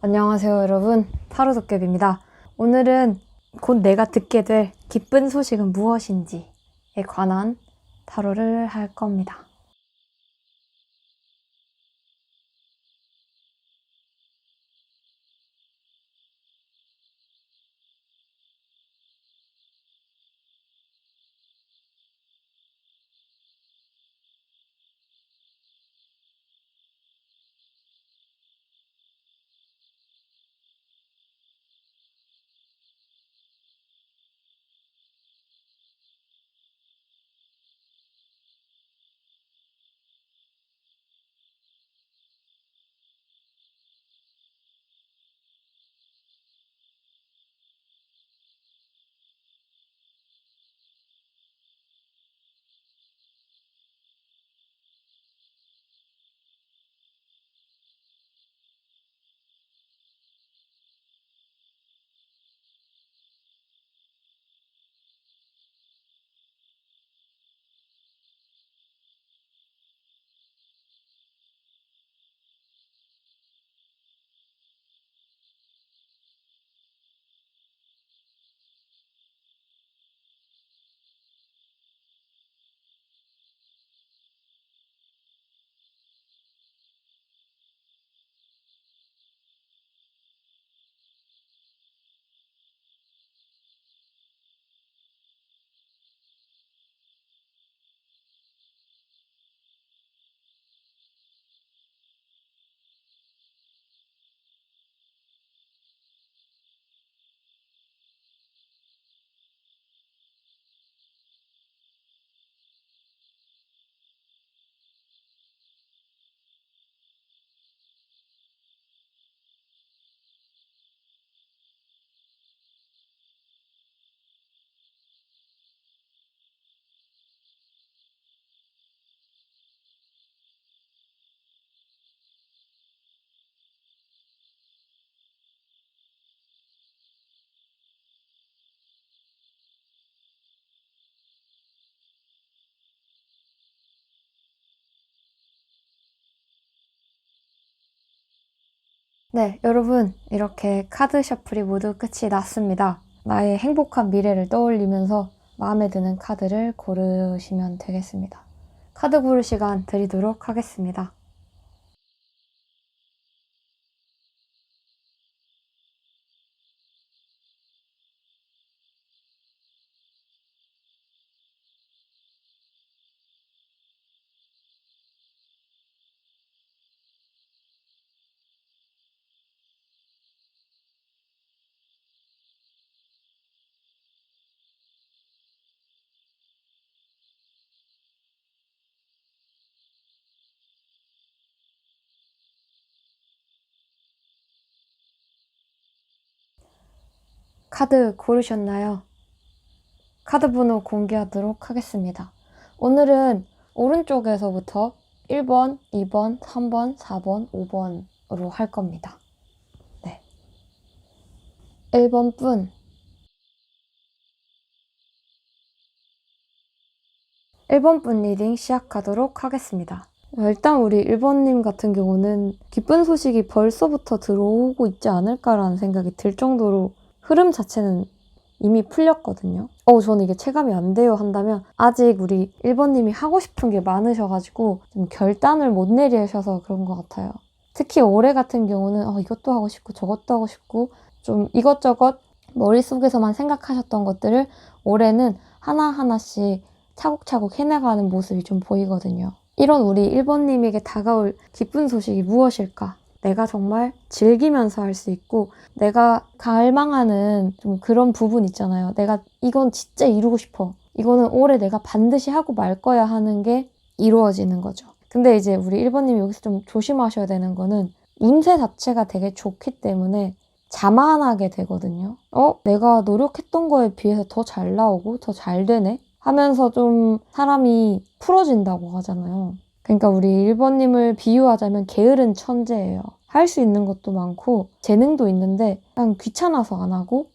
안녕하세요, 여러분. 타로도깨비입니다. 오늘은 곧 내가 듣게 될 기쁜 소식은 무엇인지에 관한 타로를 할 겁니다. 네, 여러분, 이렇게 카드 셔플이 모두 끝이 났습니다. 나의 행복한 미래를 떠올리면서 마음에 드는 카드를 고르시면 되겠습니다. 카드 고를 시간 드리도록 하겠습니다. 카드 고르셨나요? 카드 번호 공개하도록 하겠습니다. 오늘은 오른쪽에서부터 1번, 2번, 3번, 4번, 5번으로 할 겁니다. 네. 1번 분. 1번 분 리딩 시작하도록 하겠습니다. 일단 우리 1번님 같은 경우는 기쁜 소식이 벌써부터 들어오고 있지 않을까라는 생각이 들 정도로 흐름 자체는 이미 풀렸거든요. 저는 이게 체감이 안 돼요 한다면 아직 우리 1번님이 하고 싶은 게 많으셔가지고 좀 결단을 못 내리셔서 그런 것 같아요. 특히 올해 같은 경우는 이것도 하고 싶고 저것도 하고 싶고 좀 이것저것 머릿속에서만 생각하셨던 것들을 올해는 하나하나씩 차곡차곡 해나가는 모습이 좀 보이거든요. 이런 우리 1번님에게 다가올 기쁜 소식이 무엇일까? 내가 정말 즐기면서 할 수 있고 내가 갈망하는 좀 그런 부분 있잖아요. 내가 이건 진짜 이루고 싶어. 이거는 올해 내가 반드시 하고 말 거야 하는 게 이루어지는 거죠. 근데 이제 우리 1번님이 여기서 좀 조심하셔야 되는 거는 운세 자체가 되게 좋기 때문에 자만하게 되거든요. 내가 노력했던 거에 비해서 더 잘 나오고 더 잘 되네? 하면서 좀 사람이 풀어진다고 하잖아요. 그러니까 우리 1번님을 비유하자면 게으른 천재예요. 할 수 있는 것도 많고 재능도 있는데 그냥 귀찮아서 안 하고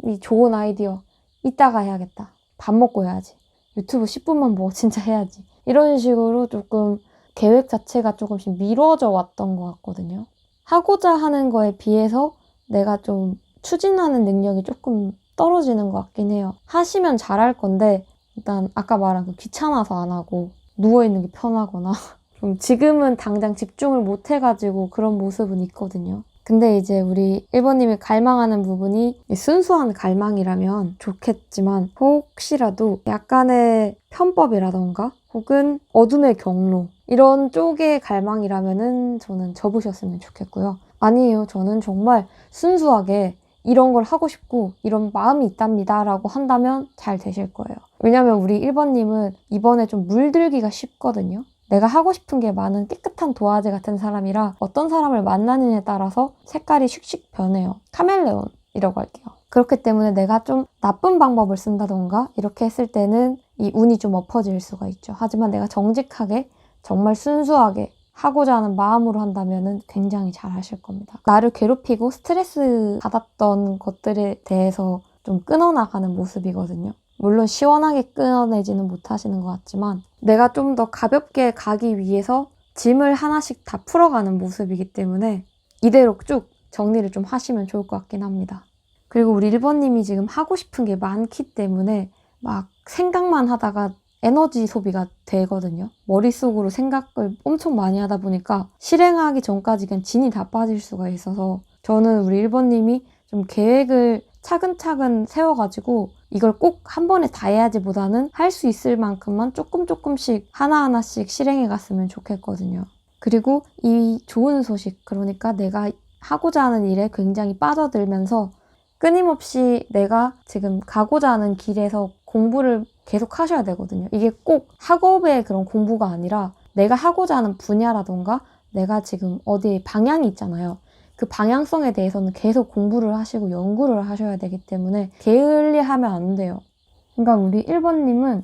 이 좋은 아이디어 이따가 해야겠다. 밥 먹고 해야지. 유튜브 10분만 보고 진짜 해야지. 이런 식으로 조금 계획 자체가 조금씩 미뤄져 왔던 것 같거든요. 하고자 하는 거에 비해서 내가 좀 추진하는 능력이 조금 떨어지는 것 같긴 해요. 하시면 잘할 건데 일단 아까 말한 그 귀찮아서 안 하고 누워있는 게 편하거나 좀 지금은 당장 집중을 못 해가지고 그런 모습은 있거든요. 근데 이제 우리 1번님이 갈망하는 부분이 순수한 갈망이라면 좋겠지만 혹시라도 약간의 편법이라던가 혹은 어둠의 경로 이런 쪽의 갈망이라면은 저는 접으셨으면 좋겠고요. 아니에요. 저는 정말 순수하게 이런 걸 하고 싶고 이런 마음이 있답니다 라고 한다면 잘 되실 거예요. 왜냐면 우리 1번님은 이번에 좀 물들기가 쉽거든요. 내가 하고 싶은 게 많은 깨끗한 도화지 같은 사람이라 어떤 사람을 만나느냐에 따라서 색깔이 슉슉 변해요. 카멜레온이라고 할게요. 그렇기 때문에 내가 좀 나쁜 방법을 쓴다던가 이렇게 했을 때는 이 운이 좀 엎어질 수가 있죠. 하지만 내가 정직하게 정말 순수하게 하고자 하는 마음으로 한다면 굉장히 잘 하실 겁니다. 나를 괴롭히고 스트레스 받았던 것들에 대해서 좀 끊어나가는 모습이거든요. 물론 시원하게 끊어내지는 못하시는 것 같지만 내가 좀 더 가볍게 가기 위해서 짐을 하나씩 다 풀어가는 모습이기 때문에 이대로 쭉 정리를 좀 하시면 좋을 것 같긴 합니다. 그리고 우리 1번님이 지금 하고 싶은 게 많기 때문에 막 생각만 하다가 에너지 소비가 되거든요. 머릿속으로 생각을 엄청 많이 하다 보니까 실행하기 전까지 그냥 진이 다 빠질 수가 있어서 저는 우리 1번님이 좀 계획을 차근차근 세워가지고 이걸 꼭 한 번에 다 해야지 보다는 할 수 있을 만큼만 조금씩 하나하나씩 실행해 갔으면 좋겠거든요. 그리고 이 좋은 소식, 그러니까 내가 하고자 하는 일에 굉장히 빠져들면서 끊임없이 내가 지금 가고자 하는 길에서 공부를 계속 하셔야 되거든요. 이게 꼭 학업의 그런 공부가 아니라 내가 하고자 하는 분야라던가 내가 지금 어디에 방향이 있잖아요. 그 방향성에 대해서는 계속 공부를 하시고 연구를 하셔야 되기 때문에 게을리하면 안 돼요. 그러니까 우리 1번님은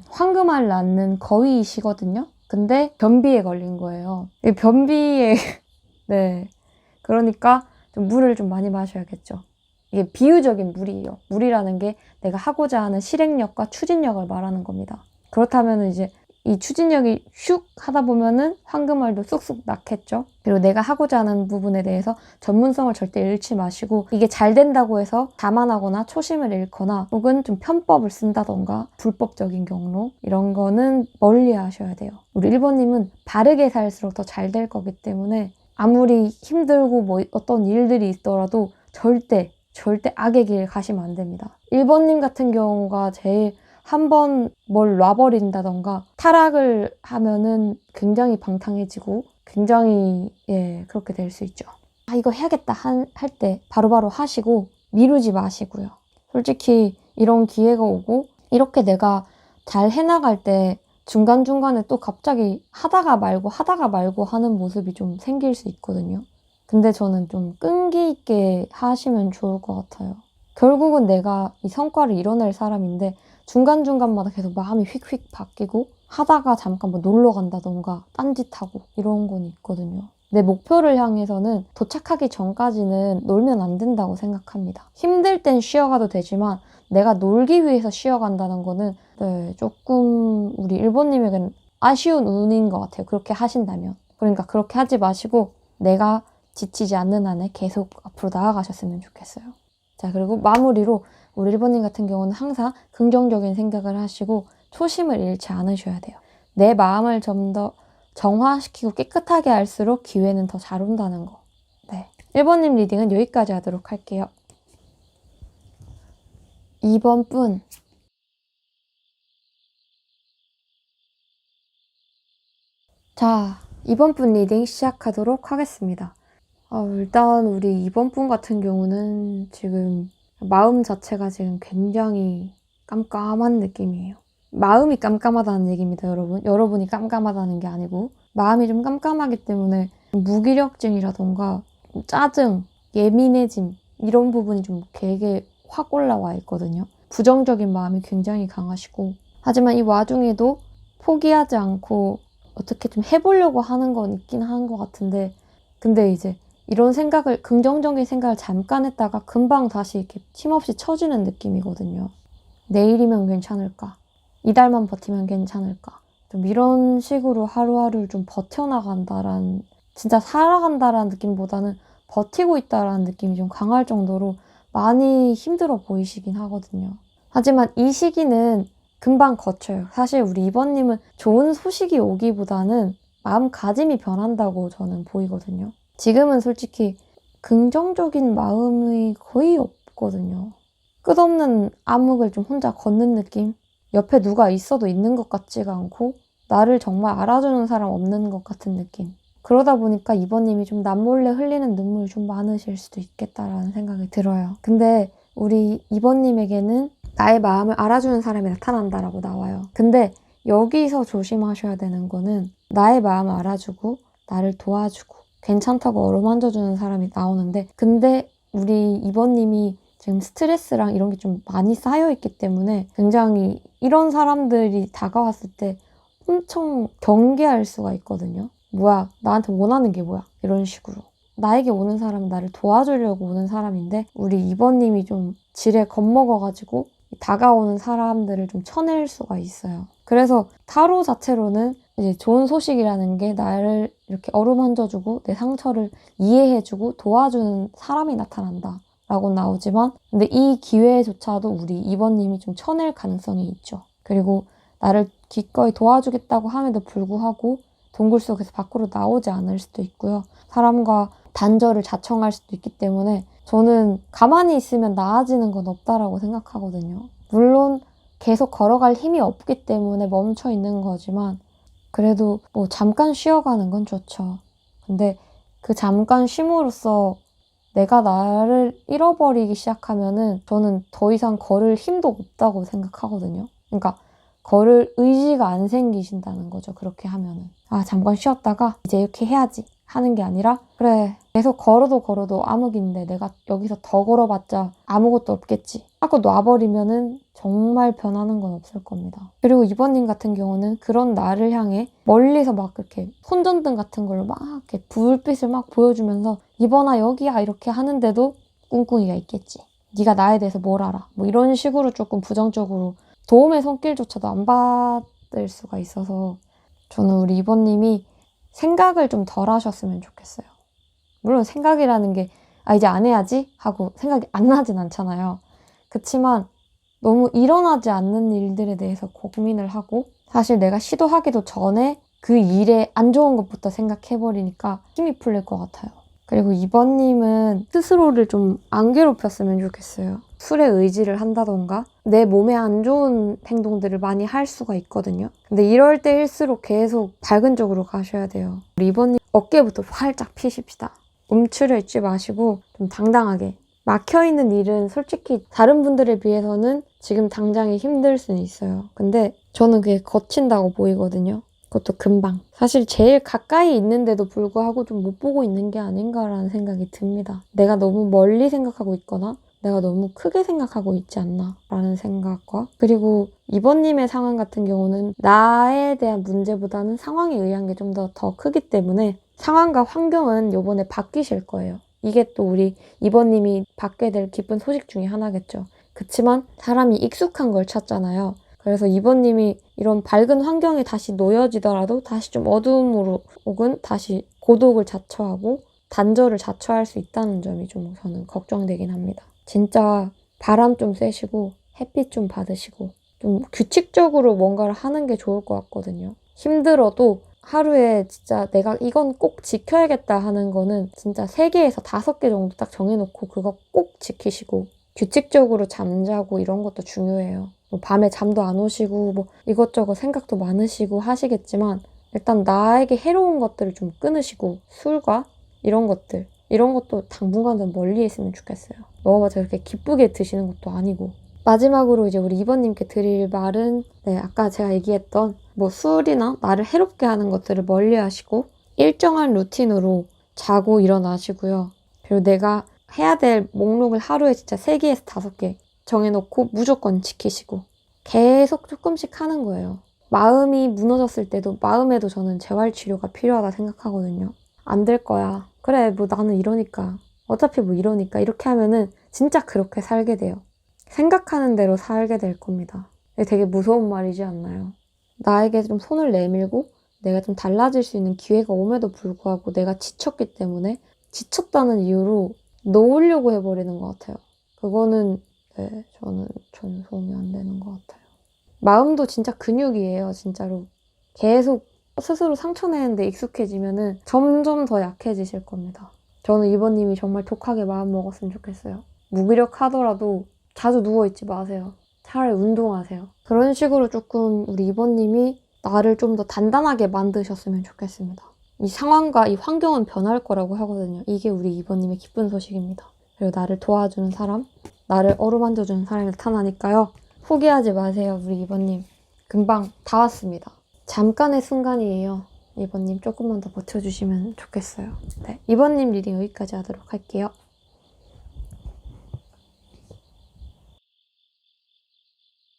황금알 낳는 거위이시거든요. 근데 변비에 걸린 거예요. 이 변비에 네, 그러니까 좀 물을 좀 많이 마셔야겠죠. 이게 비유적인 물이에요. 물이라는 게 내가 하고자 하는 실행력과 추진력을 말하는 겁니다. 그렇다면 이제 이 추진력이 슉 하다 보면은 황금알도 쑥쑥 낳겠죠. 그리고 내가 하고자 하는 부분에 대해서 전문성을 절대 잃지 마시고 이게 잘 된다고 해서 자만하거나 초심을 잃거나 혹은 좀 편법을 쓴다던가 불법적인 경로 이런 거는 멀리 하셔야 돼요. 우리 1번님은 바르게 살수록 더 잘 될 거기 때문에 아무리 힘들고 뭐 어떤 일들이 있더라도 절대 악의 길 가시면 안 됩니다. 1번님 같은 경우가 제일 한번 뭘 놔버린다던가 타락을 하면은 굉장히 방탕해지고 굉장히 그렇게 될 수 있죠. 아 이거 해야겠다 할 때 바로바로 하시고 미루지 마시고요. 솔직히 이런 기회가 오고 이렇게 내가 잘 해나갈 때 중간중간에 또 갑자기 하다가 말고 하는 모습이 좀 생길 수 있거든요. 근데 저는 좀 끈기 있게 하시면 좋을 것 같아요. 결국은 내가 이 성과를 이뤄낼 사람인데 중간중간마다 계속 마음이 휙휙 바뀌고 하다가 잠깐 뭐 놀러 간다던가 딴짓하고 이런 건 있거든요. 내 목표를 향해서는 도착하기 전까지는 놀면 안 된다고 생각합니다. 힘들 땐 쉬어가도 되지만 내가 놀기 위해서 쉬어간다는 거는 조금 우리 1번님에게는 아쉬운 운인 것 같아요. 그렇게 하신다면. 그러니까 그렇게 하지 마시고 내가 지치지 않는 한에 계속 앞으로 나아가셨으면 좋겠어요. 자, 그리고 마무리로 우리 1번님 같은 경우는 항상 긍정적인 생각을 하시고 초심을 잃지 않으셔야 돼요. 내 마음을 좀 더 정화시키고 깨끗하게 할수록 기회는 더 잘 온다는 거. 네, 1번님 리딩은 여기까지 하도록 할게요. 2번 분. 자, 2번 분 리딩 시작하도록 하겠습니다. 일단 우리 2번 분 같은 경우는 지금 마음 자체가 지금 굉장히 깜깜한 느낌이에요. 마음이 깜깜하다는 얘기입니다, 여러분. 여러분이 깜깜하다는 게 아니고 마음이 좀 깜깜하기 때문에 무기력증이라던가 짜증, 예민해짐 이런 부분이 좀 되게 확 올라와 있거든요. 부정적인 마음이 굉장히 강하시고 하지만 이 와중에도 포기하지 않고 어떻게 좀 해보려고 하는 건 있긴 한 것 같은데 근데 이제 이런 생각을 긍정적인 생각을 잠깐 했다가 금방 다시 이렇게 힘없이 처지는 느낌이거든요. 내일이면 괜찮을까? 이달만 버티면 괜찮을까? 좀 이런 식으로 하루하루를 좀 버텨나간다라는 진짜 살아간다라는 느낌보다는 버티고 있다라는 느낌이 좀 강할 정도로 많이 힘들어 보이시긴 하거든요. 하지만 이 시기는 금방 거쳐요. 사실 우리 이번님은 좋은 소식이 오기보다는 마음가짐이 변한다고 저는 보이거든요. 지금은 솔직히 긍정적인 마음이 거의 없거든요. 끝없는 암흑을 좀 혼자 걷는 느낌? 옆에 누가 있어도 있는 것 같지가 않고 나를 정말 알아주는 사람 없는 것 같은 느낌. 그러다 보니까 이번님이 좀 남몰래 흘리는 눈물이 좀 많으실 수도 있겠다라는 생각이 들어요. 근데 우리 이번님에게는 나의 마음을 알아주는 사람이 나타난다라고 나와요. 근데 여기서 조심하셔야 되는 거는 나의 마음을 알아주고 나를 도와주고 괜찮다고 어루만져주는 사람이 나오는데 근데 우리 이번님이 지금 스트레스랑 이런 게 좀 많이 쌓여있기 때문에 굉장히 이런 사람들이 다가왔을 때 엄청 경계할 수가 있거든요. 뭐야, 나한테 원하는 게 뭐야? 이런 식으로. 나에게 오는 사람은 나를 도와주려고 오는 사람인데 우리 이번님이 좀 지레 겁먹어가지고 다가오는 사람들을 좀 쳐낼 수가 있어요. 그래서 타로 자체로는 이제 좋은 소식이라는 게 나를 이렇게 어루만져주고 내 상처를 이해해주고 도와주는 사람이 나타난다 라고 나오지만 근데 이 기회조차도 우리 이번님이 좀 쳐낼 가능성이 있죠. 그리고 나를 기꺼이 도와주겠다고 함에도 불구하고 동굴 속에서 밖으로 나오지 않을 수도 있고요. 사람과 단절을 자청할 수도 있기 때문에 저는 가만히 있으면 나아지는 건 없다라고 생각하거든요. 물론 계속 걸어갈 힘이 없기 때문에 멈춰 있는 거지만 그래도 뭐 잠깐 쉬어가는 건 좋죠. 근데 그 잠깐 쉼으로써 내가 나를 잃어버리기 시작하면은 저는 더 이상 걸을 힘도 없다고 생각하거든요. 그러니까 걸을 의지가 안 생기신다는 거죠. 그렇게 하면은. 아, 잠깐 쉬었다가 이제 이렇게 해야지 하는 게 아니라 그래, 계속 걸어도 암흑인데 내가 여기서 더 걸어봤자 아무것도 없겠지 하고 놔버리면은 정말 변하는 건 없을 겁니다. 그리고 이번님 같은 경우는 그런 나를 향해 멀리서 막 이렇게 손전등 같은 걸로 막 이렇게 불빛을 막 보여주면서 이번아 여기야 이렇게 하는데도 꿍꿍이가 있겠지. 네가 나에 대해서 뭘 알아? 뭐 이런 식으로 조금 부정적으로 도움의 손길조차도 안 받을 수가 있어서 저는 우리 이번님이 생각을 좀 덜 하셨으면 좋겠어요. 물론 생각이라는 게 이제 안 해야지 하고 생각이 안 나진 않잖아요. 그치만 너무 일어나지 않는 일들에 대해서 고민을 하고 사실 내가 시도하기도 전에 그 일에 안 좋은 것부터 생각해버리니까 힘이 풀릴 것 같아요. 그리고 이번님은 스스로를 좀 안 괴롭혔으면 좋겠어요. 술에 의지를 한다던가 내 몸에 안 좋은 행동들을 많이 할 수가 있거든요. 근데 이럴 때일수록 계속 밝은 쪽으로 가셔야 돼요. 우리 이번님 어깨부터 활짝 피십시다. 움츠려 있지 마시고 좀 당당하게. 막혀있는 일은 솔직히 다른 분들에 비해서는 지금 당장에 힘들 수는 있어요. 근데 저는 그게 거친다고 보이거든요. 그것도 금방. 사실 제일 가까이 있는데도 불구하고 좀 못 보고 있는 게 아닌가라는 생각이 듭니다. 내가 너무 멀리 생각하고 있거나 내가 너무 크게 생각하고 있지 않나 라는 생각과 그리고 이번님의 상황 같은 경우는 나에 대한 문제보다는 상황에 의한 게 좀 더 크기 때문에 상황과 환경은 요번에 바뀌실 거예요. 이게 또 우리 이번님이 받게 될 기쁜 소식 중에 하나겠죠. 그치만 사람이 익숙한 걸 찾잖아요. 그래서 이번님이 이런 밝은 환경에 다시 놓여지더라도 다시 좀 어두움으로 혹은 다시 고독을 자처하고 단절을 자처할 수 있다는 점이 좀 저는 걱정되긴 합니다. 진짜 바람 좀 쐬시고 햇빛 좀 받으시고 좀 규칙적으로 뭔가를 하는 게 좋을 것 같거든요. 힘들어도 하루에 진짜 내가 이건 꼭 지켜야겠다 하는 거는 진짜 3개에서 5개 정도 딱 정해놓고 그거 꼭 지키시고 규칙적으로 잠자고 이런 것도 중요해요. 뭐 밤에 잠도 안 오시고 뭐 이것저것 생각도 많으시고 하시겠지만 일단 나에게 해로운 것들을 좀 끊으시고 술과 이런 것도 당분간 좀 멀리 있으면 좋겠어요. 먹어봐서 그렇게 기쁘게 드시는 것도 아니고. 마지막으로 이제 우리 이번님께 드릴 말은 아까 제가 얘기했던 뭐 술이나 나를 해롭게 하는 것들을 멀리 하시고 일정한 루틴으로 자고 일어나시고요. 그리고 내가 해야 될 목록을 하루에 진짜 3개에서 5개 정해놓고 무조건 지키시고 계속 조금씩 하는 거예요. 마음이 무너졌을 때도 마음에도 저는 재활치료가 필요하다 생각하거든요. 안 될 거야. 그래, 뭐 나는 이러니까. 어차피 뭐 이러니까. 이렇게 하면은 진짜 그렇게 살게 돼요. 생각하는 대로 살게 될 겁니다. 이게 되게 무서운 말이지 않나요? 나에게 좀 손을 내밀고 내가 좀 달라질 수 있는 기회가 옴에도 불구하고 내가 지쳤기 때문에 지쳤다는 이유로 놓으려고 해버리는 것 같아요. 그거는 네, 저는 소음이 안 되는 것 같아요. 마음도 진짜 근육이에요, 진짜로. 계속 스스로 상처내는데 익숙해지면은 점점 더 약해지실 겁니다. 저는 이번님이 정말 독하게 마음 먹었으면 좋겠어요. 무기력하더라도 자주 누워있지 마세요. 차라리 운동하세요. 그런 식으로 조금 우리 이번님이 나를 좀 더 단단하게 만드셨으면 좋겠습니다. 이 상황과 이 환경은 변할 거라고 하거든요. 이게 우리 이번님의 기쁜 소식입니다. 그리고 나를 도와주는 사람, 나를 어루만져주는 사람이 나타나니까요. 포기하지 마세요, 우리 이번님. 금방 다 왔습니다. 잠깐의 순간이에요. 이번님 조금만 더 버텨주시면 좋겠어요. 네, 이번님 리딩 여기까지 하도록 할게요.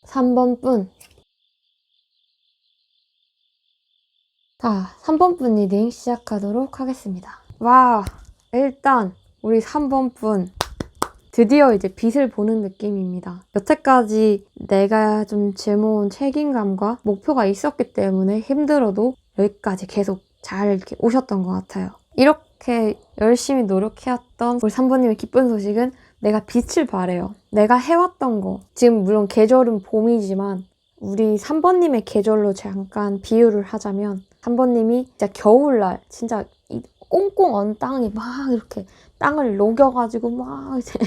(3번) 분. 자, 3번 분 리딩 시작하도록 하겠습니다. 와, 일단 우리 3번 분 드디어 이제 빛을 보는 느낌입니다. 여태까지 내가 좀 짊어온 책임감과 목표가 있었기 때문에 힘들어도 여기까지 계속 잘 이렇게 오셨던 것 같아요. 이렇게 열심히 노력해왔던 우리 3번님의 기쁜 소식은 내가 빛을 발해요. 내가 해왔던 거. 지금 물론 계절은 봄이지만 우리 3번님의 계절로 잠깐 비유를 하자면 3번님이 진짜 겨울날 진짜 꽁꽁 언 땅이 막 이렇게 땅을 녹여가지고 막 이제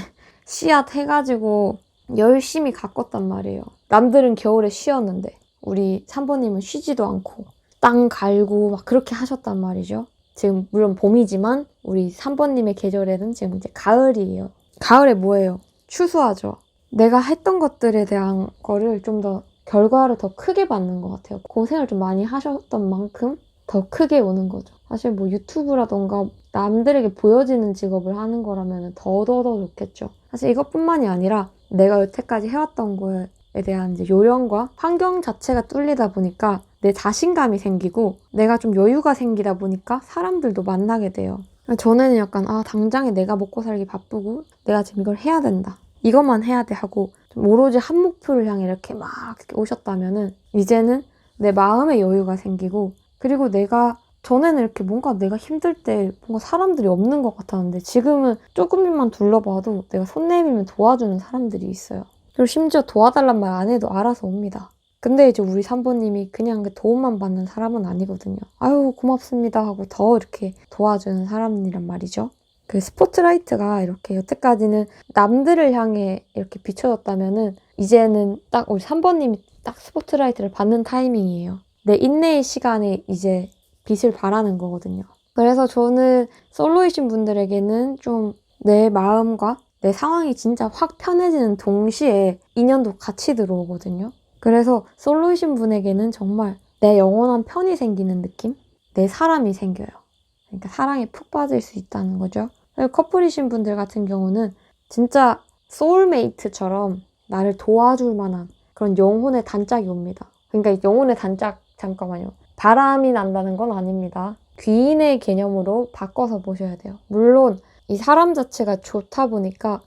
씨앗 해가지고 열심히 가꿨단 말이에요. 남들은 겨울에 쉬었는데 우리 3번님은 쉬지도 않고 땅 갈고 막 그렇게 하셨단 말이죠. 지금 물론 봄이지만 우리 3번님의 계절에는 지금 이제 가을이에요. 가을에 뭐예요? 추수하죠. 내가 했던 것들에 대한 거를 좀 더 결과를 더 크게 받는 것 같아요. 고생을 좀 많이 하셨던 만큼 더 크게 오는 거죠. 사실 뭐 유튜브라던가 남들에게 보여지는 직업을 하는 거라면 더 좋겠죠. 사실 이것뿐만이 아니라 내가 여태까지 해왔던 거에 대한 이제 요령과 환경 자체가 뚫리다 보니까 내 자신감이 생기고 내가 좀 여유가 생기다 보니까 사람들도 만나게 돼요. 전에는 약간 당장에 내가 먹고 살기 바쁘고 내가 지금 이걸 해야 된다. 이것만 해야 돼 하고 좀 오로지 한 목표를 향해 이렇게 막 이렇게 오셨다면은 이제는 내 마음의 여유가 생기고 그리고 내가 전에는 이렇게 뭔가 내가 힘들 때 뭔가 사람들이 없는 것 같았는데 지금은 조금만 둘러봐도 내가 손 내밀면 도와주는 사람들이 있어요. 그리고 심지어 도와달란 말 안 해도 알아서 옵니다. 근데 이제 우리 3번님이 그냥 도움만 받는 사람은 아니거든요. 아유 고맙습니다 하고 더 이렇게 도와주는 사람이란 말이죠. 그 스포트라이트가 이렇게 여태까지는 남들을 향해 이렇게 비춰졌다면은 이제는 딱 우리 3번님이 딱 스포트라이트를 받는 타이밍이에요. 내 인내의 시간에 이제 빛을 발하는 거거든요. 그래서 저는 솔로이신 분들에게는 좀 내 마음과 내 상황이 진짜 확 편해지는 동시에 인연도 같이 들어오거든요. 그래서 솔로이신 분에게는 정말 내 영원한 편이 생기는 느낌? 내 사람이 생겨요. 그러니까 사랑에 푹 빠질 수 있다는 거죠. 그리고 커플이신 분들 같은 경우는 진짜 소울메이트처럼 나를 도와줄 만한 그런 영혼의 단짝이 옵니다. 그러니까 영혼의 단짝, 잠깐만요. 바람이 난다는 건 아닙니다. 귀인의 개념으로 바꿔서 보셔야 돼요. 물론 이 사람 자체가 좋다 보니까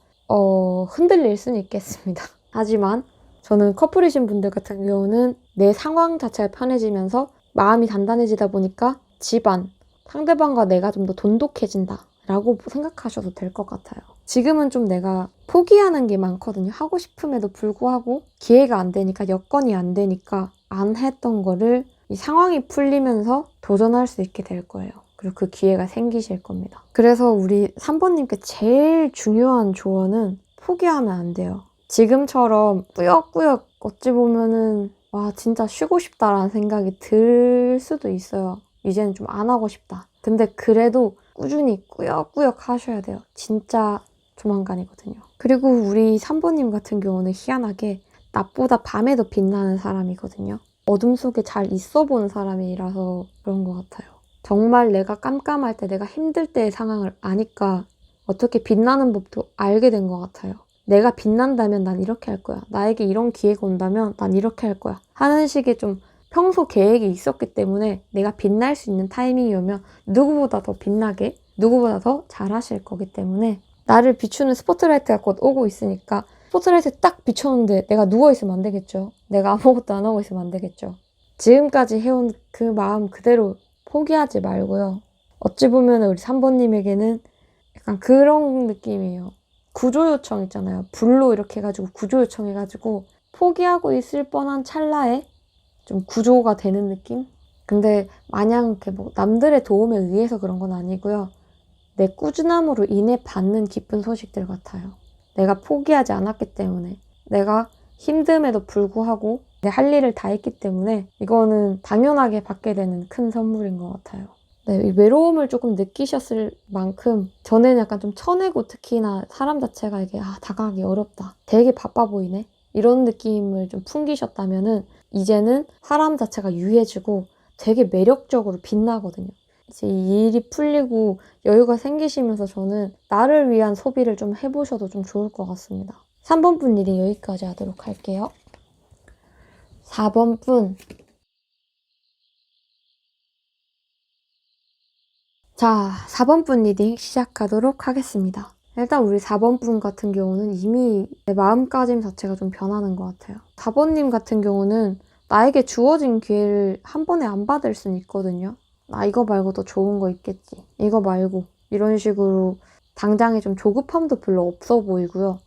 흔들릴 수는 있겠습니다. 하지만 저는 커플이신 분들 같은 경우는 내 상황 자체가 편해지면서 마음이 단단해지다 보니까 집안, 상대방과 내가 좀 더 돈독해진다 라고 생각하셔도 될 것 같아요. 지금은 좀 내가 포기하는 게 많거든요. 하고 싶음에도 불구하고 기회가 안 되니까, 여건이 안 되니까 안 했던 거를 이 상황이 풀리면서 도전할 수 있게 될 거예요. 그리고 그 기회가 생기실 겁니다. 그래서 우리 3번님께 제일 중요한 조언은 포기하면 안 돼요. 지금처럼 꾸역꾸역 어찌 보면은 와 진짜 쉬고 싶다라는 생각이 들 수도 있어요. 이제는 좀 안 하고 싶다. 근데 그래도 꾸준히 꾸역꾸역 하셔야 돼요. 진짜 조만간이거든요. 그리고 우리 3번님 같은 경우는 희한하게 낮보다 밤에 더 빛나는 사람이거든요. 어둠 속에 잘 있어 본 사람이라서 그런 것 같아요. 정말 내가 깜깜할 때, 내가 힘들 때의 상황을 아니까 어떻게 빛나는 법도 알게 된 것 같아요. 내가 빛난다면 난 이렇게 할 거야. 나에게 이런 기회가 온다면 난 이렇게 할 거야. 하는 식의 좀 평소 계획이 있었기 때문에 내가 빛날 수 있는 타이밍이 오면 누구보다 더 빛나게, 누구보다 더 잘하실 거기 때문에 나를 비추는 스포트라이트가 곧 오고 있으니까 스포트라이트 딱 비춰놓는데 내가 누워있으면 안 되겠죠. 내가 아무것도 안 하고 있으면 안 되겠죠. 지금까지 해온 그 마음 그대로 포기하지 말고요. 어찌 보면 우리 3번님에게는 약간 그런 느낌이에요. 구조 요청 있잖아요. 불로 이렇게 해가지고 구조 요청해가지고 포기하고 있을 뻔한 찰나에 좀 구조가 되는 느낌? 근데 마냥 이렇게 뭐 남들의 도움에 의해서 그런 건 아니고요. 내 꾸준함으로 인해 받는 기쁜 소식들 같아요. 내가 포기하지 않았기 때문에, 내가 힘듦에도 불구하고 내 할 일을 다 했기 때문에 이거는 당연하게 받게 되는 큰 선물인 것 같아요. 네, 이 외로움을 조금 느끼셨을 만큼 전에는 약간 좀 쳐내고, 특히나 사람 자체가 이게 다가가기 어렵다, 되게 바빠 보이네, 이런 느낌을 좀 풍기셨다면은 이제는 사람 자체가 유해지고 되게 매력적으로 빛나거든요. 이제 이 일이 풀리고 여유가 생기시면서 저는 나를 위한 소비를 좀 해보셔도 좀 좋을 것 같습니다. 3번 분 리딩 여기까지 하도록 할게요. 4번 분. 자, 4번 분 리딩 시작하도록 하겠습니다. 일단 우리 4번 분 같은 경우는 이미 내 마음가짐 자체가 좀 변하는 것 같아요. 4번님 같은 경우는 나에게 주어진 기회를 한 번에 안 받을 수는 있거든요. 이거 말고 더 좋은 거 있겠지, 이거 말고, 이런 식으로 당장에 좀 조급함도 별로 없어 보이고요.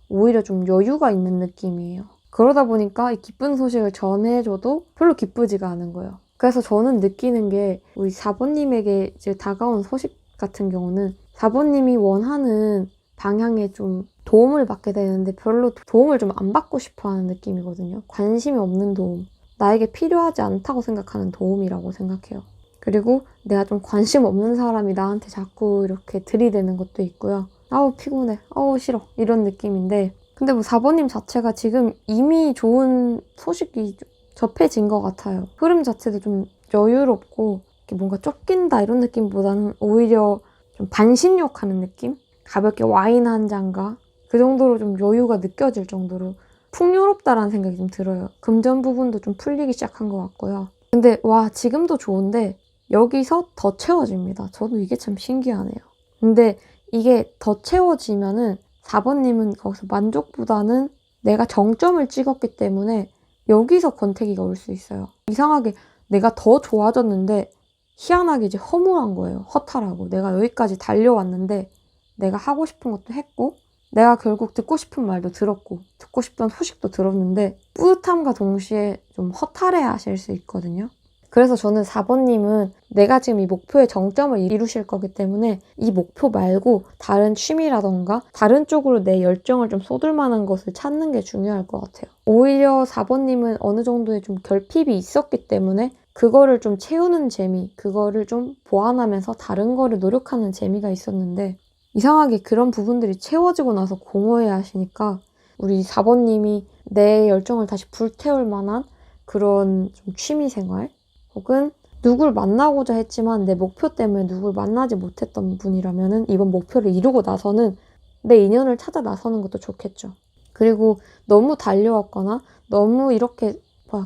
오히려 좀 여유가 있는 느낌이에요. 그러다 보니까 이 기쁜 소식을 전해줘도 별로 기쁘지가 않은 거예요. 그래서 저는 느끼는 게, 우리 4번님에게 이제 다가온 소식 같은 경우는 4번님이 원하는 방향에 좀 도움을 받게 되는데 별로 도움을 좀 안 받고 싶어 하는 느낌이거든요. 관심이 없는 도움. 나에게 필요하지 않다고 생각하는 도움이라고 생각해요. 그리고 내가 좀 관심 없는 사람이 나한테 자꾸 이렇게 들이대는 것도 있고요. 아우 피곤해, 아우 싫어, 이런 느낌인데, 근데 뭐 4번님 자체가 지금 이미 좋은 소식이 접해진 것 같아요. 흐름 자체도 좀 여유롭고 뭔가 쫓긴다 이런 느낌보다는 오히려 좀 반신욕하는 느낌? 가볍게 와인 한 잔과 그 정도로 좀 여유가 느껴질 정도로 풍요롭다라는 생각이 좀 들어요. 금전 부분도 좀 풀리기 시작한 것 같고요. 근데 지금도 좋은데 여기서 더 채워집니다. 저도 이게 참 신기하네요. 근데 이게 더 채워지면은 4번님은 거기서 만족보다는 내가 정점을 찍었기 때문에 여기서 권태기가 올 수 있어요. 이상하게 내가 더 좋아졌는데 희한하게 이제 허무한 거예요. 허탈하고. 내가 여기까지 달려왔는데 내가 하고 싶은 것도 했고 내가 결국 듣고 싶은 말도 들었고 듣고 싶던 소식도 들었는데 뿌듯함과 동시에 좀 허탈해 하실 수 있거든요. 그래서 저는 4번님은 내가 지금 이 목표의 정점을 이루실 거기 때문에 이 목표 말고 다른 취미라던가 다른 쪽으로 내 열정을 좀 쏟을 만한 것을 찾는 게 중요할 것 같아요. 오히려 4번님은 어느 정도의 좀 결핍이 있었기 때문에 그거를 좀 채우는 재미, 그거를 좀 보완하면서 다른 거를 노력하는 재미가 있었는데 이상하게 그런 부분들이 채워지고 나서 공허해 하시니까 우리 4번님이 내 열정을 다시 불태울 만한 그런 좀 취미 생활, 혹은 누굴 만나고자 했지만 내 목표 때문에 누굴 만나지 못했던 분이라면은 이번 목표를 이루고 나서는 내 인연을 찾아 나서는 것도 좋겠죠. 그리고 너무 달려왔거나 너무 이렇게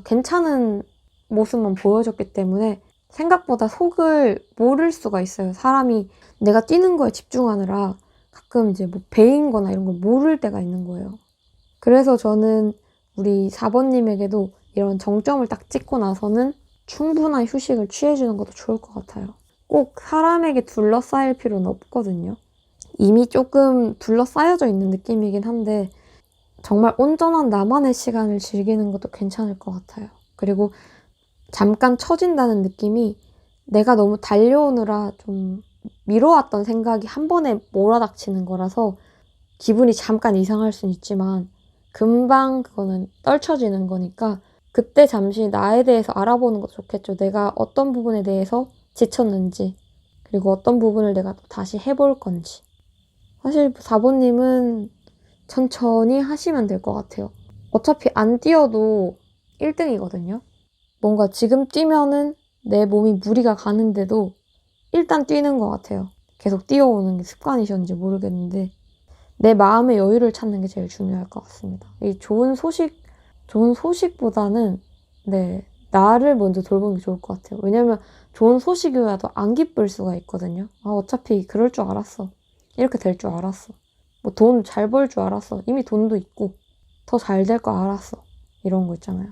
괜찮은 모습만 보여줬기 때문에 생각보다 속을 모를 수가 있어요. 사람이 내가 뛰는 거에 집중하느라 가끔 이제 뭐 배인 거나 이런 걸 모를 때가 있는 거예요. 그래서 저는 우리 4번님에게도 이런 정점을 딱 찍고 나서는 충분한 휴식을 취해주는 것도 좋을 것 같아요. 꼭 사람에게 둘러싸일 필요는 없거든요. 이미 조금 둘러싸여져 있는 느낌이긴 한데 정말 온전한 나만의 시간을 즐기는 것도 괜찮을 것 같아요. 그리고 잠깐 처진다는 느낌이 내가 너무 달려오느라 좀 미뤄왔던 생각이 한 번에 몰아닥치는 거라서 기분이 잠깐 이상할 수는 있지만 금방 그거는 떨쳐지는 거니까 그때 잠시 나에 대해서 알아보는 것도 좋겠죠. 내가 어떤 부분에 대해서 지쳤는지, 그리고 어떤 부분을 내가 또 다시 해볼 건지. 사실 4번님은 천천히 하시면 될 것 같아요. 어차피 안 뛰어도 1등이거든요. 뭔가 지금 뛰면은 내 몸이 무리가 가는데도 일단 뛰는 것 같아요. 계속 뛰어오는 게 습관이셨는지 모르겠는데 내 마음의 여유를 찾는 게 제일 중요할 것 같습니다. 이 좋은 소식보다는 나를 먼저 돌보는 게 좋을 것 같아요. 왜냐면 좋은 소식이라도 안 기쁠 수가 있거든요. 어차피 그럴 줄 알았어. 이렇게 될 줄 알았어. 뭐 돈 잘 벌 줄 알았어. 이미 돈도 있고 더 잘 될 거 알았어. 이런 거 있잖아요.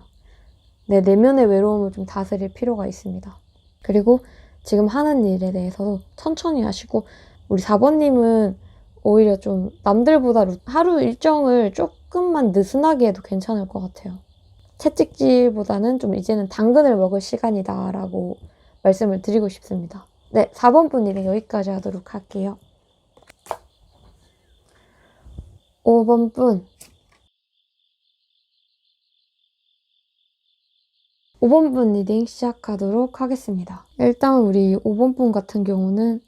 내 내면의 외로움을 좀 다스릴 필요가 있습니다. 그리고 지금 하는 일에 대해서도 천천히 하시고, 우리 4번님은 오히려 좀 남들보다 하루 일정을 조금만 느슨하게 해도 괜찮을 것 같아요. 채찍질보다는 좀 이제는 당근을 먹을 시간이다 라고 말씀을 드리고 싶습니다. 네, 4번 분이랑 여기까지 하도록 할게요. 5번 분. 5번 분 리딩 시작하도록 하겠습니다. 일단 우리 5번 분 같은 경우는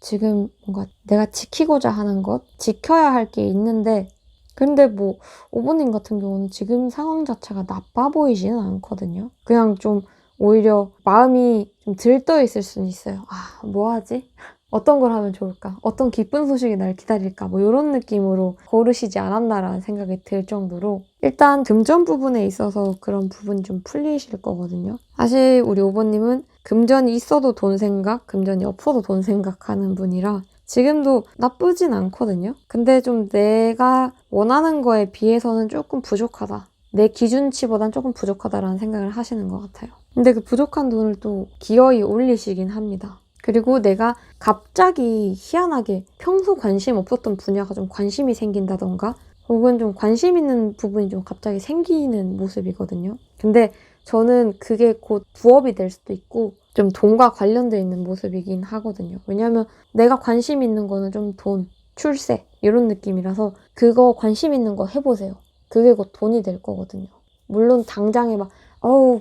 지금 뭔가 내가 지키고자 하는 것, 지켜야 할 게 있는데, 근데 뭐 5번님 같은 경우는 지금 상황 자체가 나빠 보이지는 않거든요. 그냥 좀 오히려 마음이 좀 들떠 있을 수는 있어요. 아, 뭐 하지? 어떤 걸 하면 좋을까? 어떤 기쁜 소식이 날 기다릴까? 뭐 이런 느낌으로 고르시지 않았나라는 생각이 들 정도로, 일단 금전 부분에 있어서 그런 부분이 좀 풀리실 거거든요. 사실 우리 5번님은 금전이 있어도 돈 생각, 금전이 없어도 돈 생각하는 분이라 지금도 나쁘진 않거든요. 근데 좀 내가 원하는 거에 비해서는 조금 부족하다. 내 기준치보단 조금 부족하다라는 생각을 하시는 것 같아요. 근데 그 부족한 돈을 또 기어이 올리시긴 합니다. 그리고 내가 갑자기 희한하게 평소 관심 없었던 분야가 좀 관심이 생긴다던가, 혹은 좀 관심 있는 부분이 좀 갑자기 생기는 모습이거든요. 근데 저는 그게 곧 부업이 될 수도 있고 좀 돈과 관련되어 있는 모습이긴 하거든요. 왜냐하면 내가 관심 있는 거는 좀 돈, 출세 이런 느낌이라서 그거 관심 있는 거 해보세요. 그게 곧 돈이 될 거거든요. 물론 당장에 막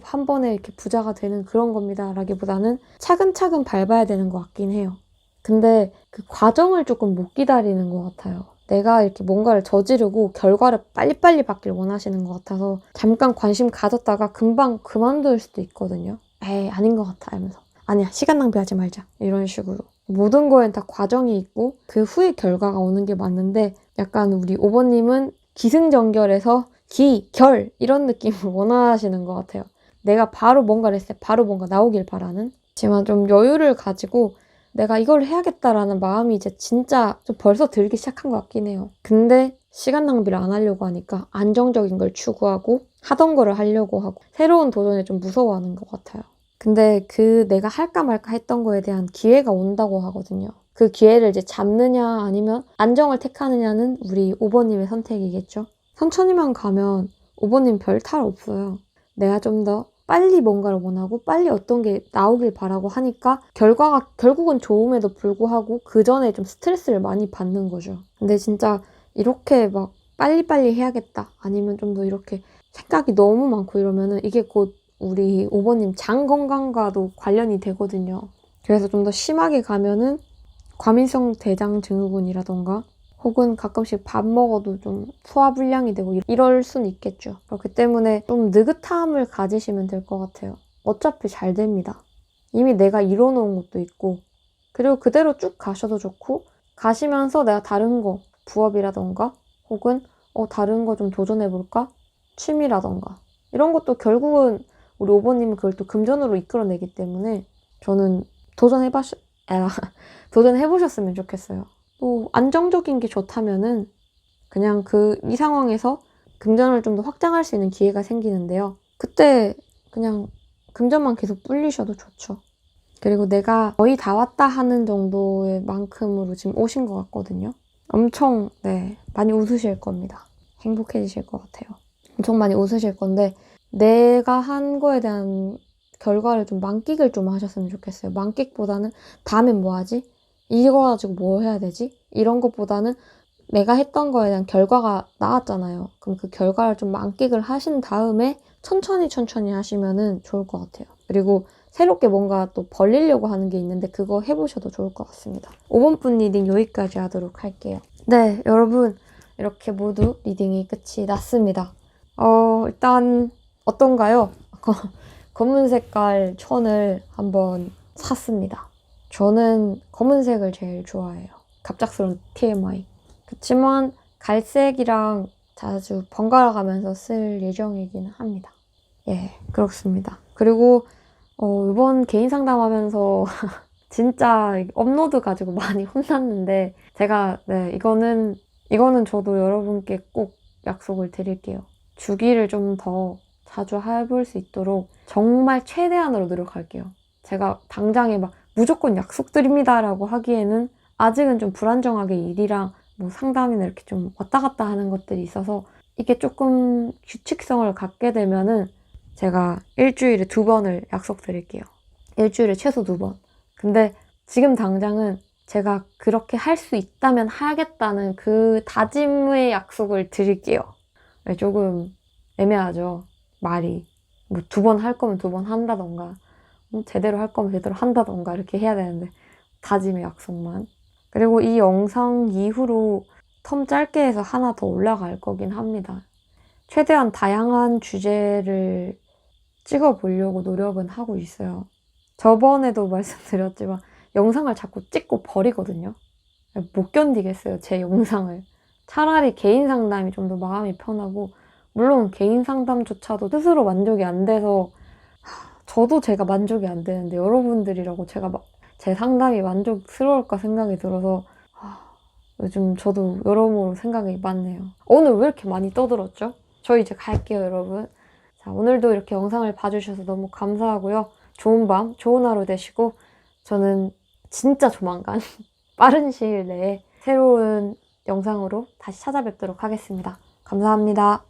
한 번에 이렇게 부자가 되는 그런 겁니다 라기보다는 차근차근 밟아야 되는 것 같긴 해요. 근데 그 과정을 조금 못 기다리는 것 같아요. 내가 이렇게 뭔가를 저지르고 결과를 빨리빨리 받길 원하시는 것 같아서 잠깐 관심 가졌다가 금방 그만둘 수도 있거든요. 에이, 아닌 것 같아 하면서. 아니야, 시간 낭비하지 말자. 이런 식으로. 모든 거엔 다 과정이 있고 그 후에 결과가 오는 게 맞는데, 약간 우리 5번님은 기승전결에서 기, 결 이런 느낌을 원하시는 것 같아요. 내가 바로 뭔가를 했을 때 바로 뭔가 나오길 바라는. 하지만 좀 여유를 가지고 내가 이걸 해야겠다라는 마음이 이제 진짜 좀 벌써 들기 시작한 것 같긴 해요. 근데 시간 낭비를 안 하려고 하니까 안정적인 걸 추구하고 하던 거를 하려고 하고 새로운 도전에 좀 무서워하는 것 같아요. 근데 그 내가 할까 말까 했던 거에 대한 기회가 온다고 하거든요. 그 기회를 이제 잡느냐 아니면 안정을 택하느냐는 우리 5번님의 선택이겠죠. 천천히만 가면 5번님 별 탈 없어요. 내가 좀 더 빨리 뭔가를 원하고 빨리 어떤 게 나오길 바라고 하니까 결과가 결국은 좋음에도 불구하고 그 전에 좀 스트레스를 많이 받는 거죠. 근데 진짜 이렇게 막 빨리빨리 해야겠다 아니면 좀 더 이렇게 생각이 너무 많고 이러면은 이게 곧 우리 5번님 장 건강과도 관련이 되거든요. 그래서 좀 더 심하게 가면은 과민성 대장 증후군이라던가 혹은 가끔씩 밥 먹어도 좀 소화불량이 되고 이럴 순 있겠죠. 그렇기 때문에 좀 느긋함을 가지시면 될 것 같아요. 어차피 잘 됩니다. 이미 내가 이뤄놓은 것도 있고, 그리고 그대로 쭉 가셔도 좋고, 가시면서 내가 다른 거, 부업이라던가 혹은 다른 거 좀 도전해볼까? 취미라던가 이런 것도 결국은 우리 5번님은 그걸 또 금전으로 이끌어내기 때문에 저는 도전해보셨으면 좋겠어요. 또 안정적인 게 좋다면은 그냥 이 상황에서 금전을 좀 더 확장할 수 있는 기회가 생기는데요. 그때 그냥 금전만 계속 불리셔도 좋죠. 그리고 내가 거의 다 왔다 하는 정도의 만큼으로 지금 오신 것 같거든요. 엄청 많이 웃으실 겁니다. 행복해지실 것 같아요. 엄청 많이 웃으실 건데 내가 한 거에 대한 결과를 좀 만끽을 좀 하셨으면 좋겠어요. 만끽보다는 다음엔 뭐 하지? 이거 가지고 뭐 해야 되지? 이런 것보다는 내가 했던 거에 대한 결과가 나왔잖아요. 그럼 그 결과를 좀 만끽을 하신 다음에 천천히 하시면은 좋을 것 같아요. 그리고 새롭게 뭔가 또 벌리려고 하는 게 있는데 그거 해보셔도 좋을 것 같습니다. 5번 분 리딩 여기까지 하도록 할게요. 네, 여러분 이렇게 모두 리딩이 끝이 났습니다. 일단 어떤가요? 검은 색깔 천을 한번 샀습니다. 저는 검은색을 제일 좋아해요. 갑작스러운 TMI. 그치만 갈색이랑 자주 번갈아 가면서 쓸 예정이긴 합니다. 예, 그렇습니다. 그리고 이번 개인 상담하면서 진짜 업로드 가지고 많이 혼났는데 제가 이거는 저도 여러분께 꼭 약속을 드릴게요. 주기를 좀 더 자주 해볼 수 있도록 정말 최대한으로 노력할게요. 제가 당장에 막 무조건 약속드립니다라고 하기에는 아직은 좀 불안정하게 일이랑 뭐 상담이나 이렇게 좀 왔다 갔다 하는 것들이 있어서 이게 조금 규칙성을 갖게 되면은 제가 일주일에 2번을 약속드릴게요. 일주일에 최소 2번. 근데 지금 당장은 제가 그렇게 할 수 있다면 하겠다는 그 다짐의 약속을 드릴게요. 조금 애매하죠. 말이. 뭐 2번 할 거면 2번 한다던가 제대로 할 거면 제대로 한다던가 이렇게 해야 되는데 다짐의 약속만. 그리고 이 영상 이후로 텀 짧게 해서 하나 더 올라갈 거긴 합니다. 최대한 다양한 주제를 찍어보려고 노력은 하고 있어요. 저번에도 말씀드렸지만 영상을 자꾸 찍고 버리거든요. 못 견디겠어요, 제 영상을. 차라리 개인 상담이 좀 더 마음이 편하고, 물론 개인 상담조차도 스스로 만족이 안 돼서 저도 제가 만족이 안 되는데 여러분들이라고 제가 막 제 상담이 만족스러울까 생각이 들어서 요즘 저도 여러모로 생각이 많네요. 오늘 왜 이렇게 많이 떠들었죠? 저 이제 갈게요, 여러분. 자, 오늘도 이렇게 영상을 봐주셔서 너무 감사하고요. 좋은 밤, 좋은 하루 되시고 저는 진짜 조만간 빠른 시일 내에 새로운 영상으로 다시 찾아뵙도록 하겠습니다. 감사합니다.